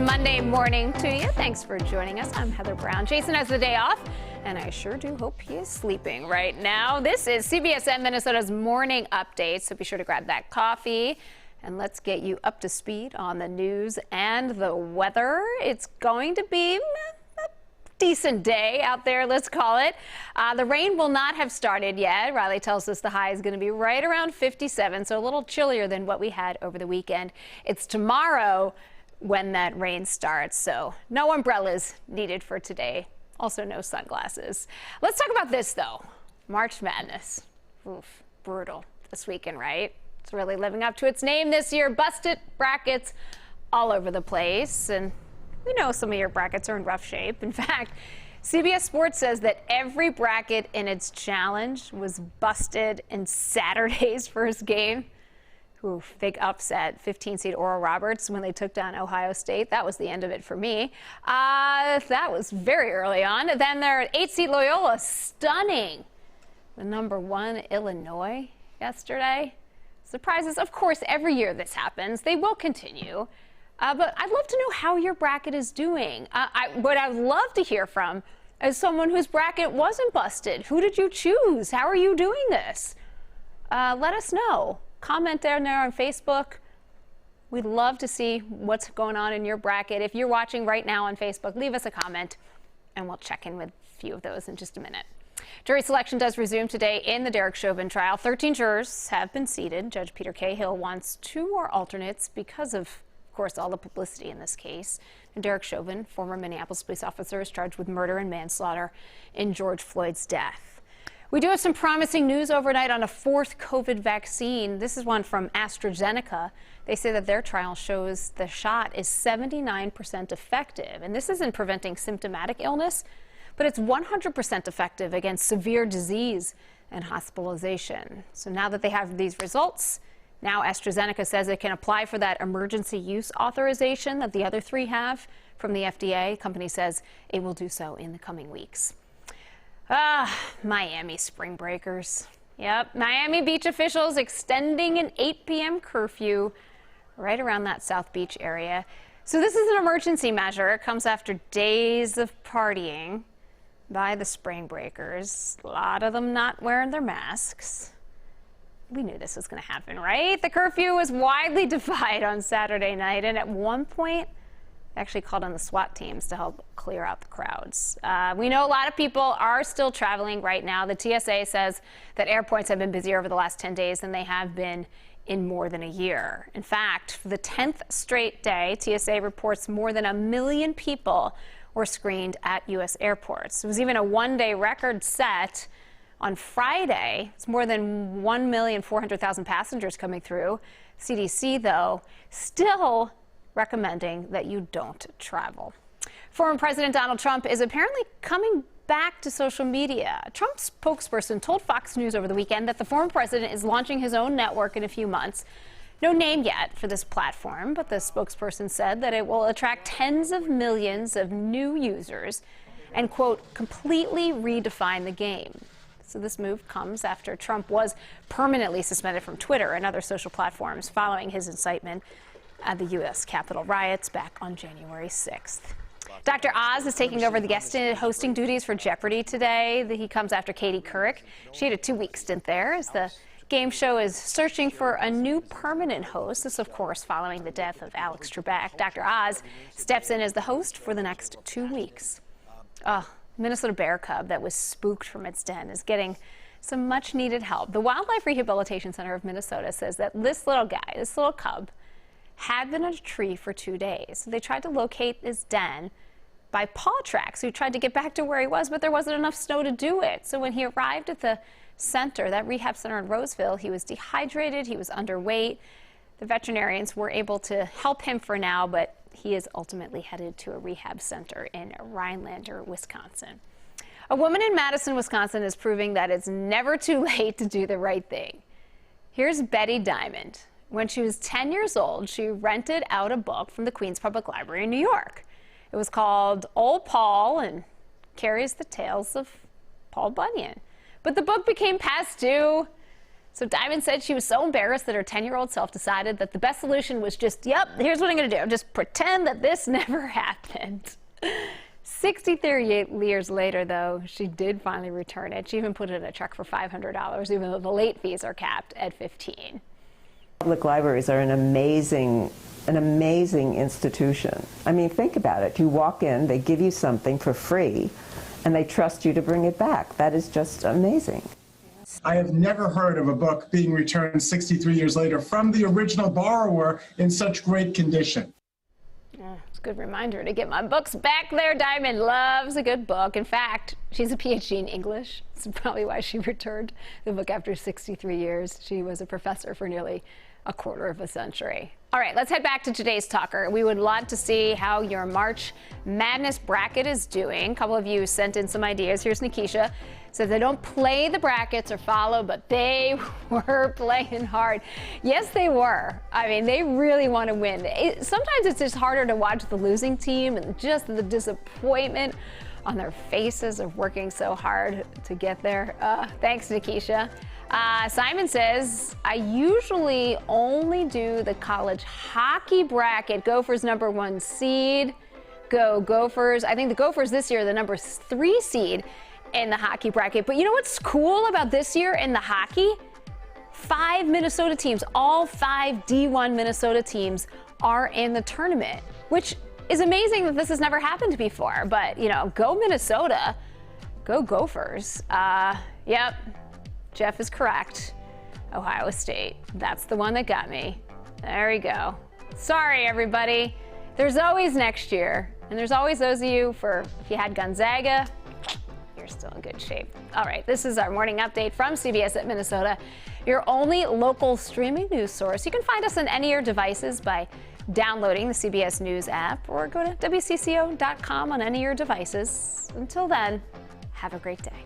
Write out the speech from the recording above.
Monday morning to you. Thanks for joining us. I'm Heather Brown. Jason has the day off, and I sure do hope he is sleeping right now. This is CBSN Minnesota's morning update, so be sure to grab that coffee. And let's get you up to speed on the news and the weather. It's going to be a decent day out there, let's call it. The rain will not have started yet. Riley tells us the high is going to be right around 57, so a little chillier than what we had over the weekend. It's tomorrow when that rain starts, so no umbrellas needed for today. Also no sunglasses. Let's talk about this, though. March Madness. Oof, brutal this weekend, right? It's really living up to its name this year. Busted brackets all over the place. And we know some of your brackets are in rough shape. In fact, CBS Sports says that every bracket in its challenge was busted in Saturday's first game. Oof, big upset. 15-seed Oral Roberts when they took down Ohio State. That was the end of it for me. That was very early on. Then their 8-seed Loyola stunning the number 1 Illinois yesterday. Surprises, of course, every year this happens. They will continue. But I'd love to know how your bracket is doing. What I'd love to hear from is someone whose bracket wasn't busted. Who did you choose? How are you doing this? Let us know. Comment there on Facebook. We'd love to see what's going on in your bracket. If you're watching right now on Facebook, leave us a comment, and we'll check in with a few of those in just a minute. Jury selection does resume today in the Derek Chauvin trial. 13 jurors have been seated. Judge Peter Cahill wants 2 more alternates because of course, all the publicity in this case. And Derek Chauvin, former Minneapolis police officer, is charged with murder and manslaughter in George Floyd's death. We do have some promising news overnight on a 4th COVID vaccine. This is one from AstraZeneca. They say that their trial shows the shot is 79% effective. And this isn't preventing symptomatic illness, but it's 100% effective against severe disease and hospitalization. So now that they have these results, now AstraZeneca says it can apply for that emergency use authorization that the other 3 have from the FDA. The company says it will do so in the coming weeks. Miami spring breakers. Yep, Miami Beach officials extending an 8 p.m. curfew right around that South Beach area. So this is an emergency measure. It comes after days of partying by the spring breakers. A lot of them not wearing their masks. We knew this was going to happen, right? The curfew was widely defied on Saturday night, and at one point, actually called on the SWAT teams to help clear out the crowds. We know a lot of people are still traveling right now. The TSA says that airports have been busier over the last 10 days than they have been in more than a year. In fact, for the 10th straight day, TSA reports more than 1 million people were screened at U.S. airports. It was even a one-day record set on Friday. It's more than 1,400,000 passengers coming through. CDC, though, still recommending that you don't travel. Former President Donald Trump is apparently coming back to social media. Trump's spokesperson told Fox News over the weekend that the former president is launching his own network in a few months. No name yet for this platform, but the spokesperson said that it will attract tens of millions of new users and, quote, completely redefine the game. So this move comes after Trump was permanently suspended from Twitter and other social platforms following his incitement at the U.S. Capitol riots back on January 6th. Dr. Oz is taking over the guest hosting duties for Jeopardy today. He comes after Katie Couric. She had a 2-week stint there as the game show is searching for a new permanent host. This, of course, following the death of Alex Trebek. Dr. Oz steps in as the host for the next 2 weeks. Minnesota bear cub that was spooked from its den is getting some much-needed help. The Wildlife Rehabilitation Center of Minnesota says that this little guy, this little cub, had been on a tree for 2 days. So they tried to locate his den by paw tracks. He tried to get back to where he was, but there wasn't enough snow to do it. So when he arrived at the center, that rehab center in Roseville, he was dehydrated, he was underweight. The veterinarians were able to help him for now, but he is ultimately headed to a rehab center in Rhinelander, Wisconsin. A woman in Madison, Wisconsin is proving that it's never too late to do the right thing. Here's Betty Diamond. When she was 10 years old, she rented out a book from the Queens Public Library in New York. It was called Old Paul and carries the tales of Paul Bunyan. But the book became past due. So Diamond said she was so embarrassed that her 10-year-old self decided that the best solution was just, yep, here's what I'm going to do. Just pretend that this never happened. 63 years later, though, she did finally return it. She even put it in a check for $500, even though the late fees are capped at $15. Public libraries are an amazing institution. I mean, think about it. You walk in, they give you something for free, and they trust you to bring it back. That is just amazing. I have never heard of a book being returned 63 years later from the original borrower in such great condition. It's a good reminder to get my books back there. Diamond loves a good book. In fact, she's a PhD in English. That's probably why she returned the book after 63 years. She was a professor for nearly a quarter of a century. All right, let's head back to today's talker. We would love to see how your March Madness bracket is doing. A couple of you sent in some ideas. Here's Nikisha. So they don't play the brackets or follow, but they were playing hard. Yes, they were. I mean, they really want to win. Sometimes it's just harder to watch the losing team and just the disappointment on their faces of working so hard to get there. Thanks, Nikisha. Simon says, I usually only do the college hockey bracket. Gophers #1 seed. Go Gophers. I think the Gophers this year are the #3 seed in the hockey bracket. But you know what's cool about this year in the hockey? 5 Minnesota teams, all 5 D1 Minnesota teams are in the tournament, which is amazing that this has never happened before. But, you know, go Minnesota, go Gophers. Yep. Jeff is correct. Ohio State. That's the one that got me. There we go. Sorry, everybody. There's always next year. And there's always those of you if you had Gonzaga, you're still in good shape. All right, this is our morning update from CBSN Minnesota, your only local streaming news source. You can find us on any of your devices by downloading the CBS News app or go to WCCO.com on any of your devices. Until then, have a great day.